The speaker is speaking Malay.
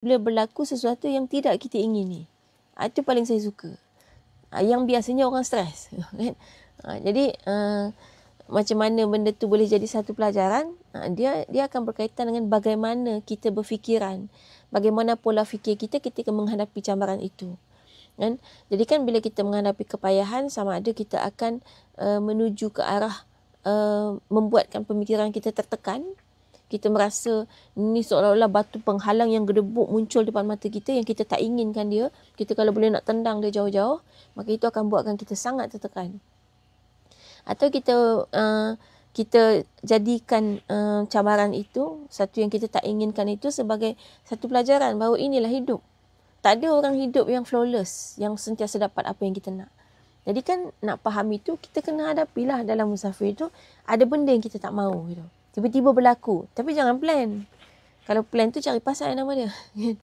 bila berlaku sesuatu yang tidak kita ingini. Itu paling saya suka. Yang biasanya orang stres. Kan? Jadi macam mana benda tu boleh jadi satu pelajaran, dia akan berkaitan dengan bagaimana kita berfikiran, bagaimana pola fikir kita ketika menghadapi cabaran itu. Kan? Jadi kan bila kita menghadapi kepayahan, sama ada kita akan menuju ke arah membuatkan pemikiran kita tertekan. Kita merasa ni seolah-olah batu penghalang yang gedebuk muncul depan mata kita yang kita tak inginkan dia. Kita kalau boleh nak tendang dia jauh-jauh, maka itu akan buatkan kita sangat tertekan. Atau kita jadikan cabaran itu, satu yang kita tak inginkan itu sebagai satu pelajaran bahawa inilah hidup. Tak ada orang hidup yang flawless, yang sentiasa dapat apa yang kita nak. Jadi kan nak faham itu, kita kena hadapilah dalam musafir itu, ada benda yang kita tak mahu gitu. Tiba-tiba berlaku. Tapi jangan plan. Kalau plan tu cari pasal nama dia.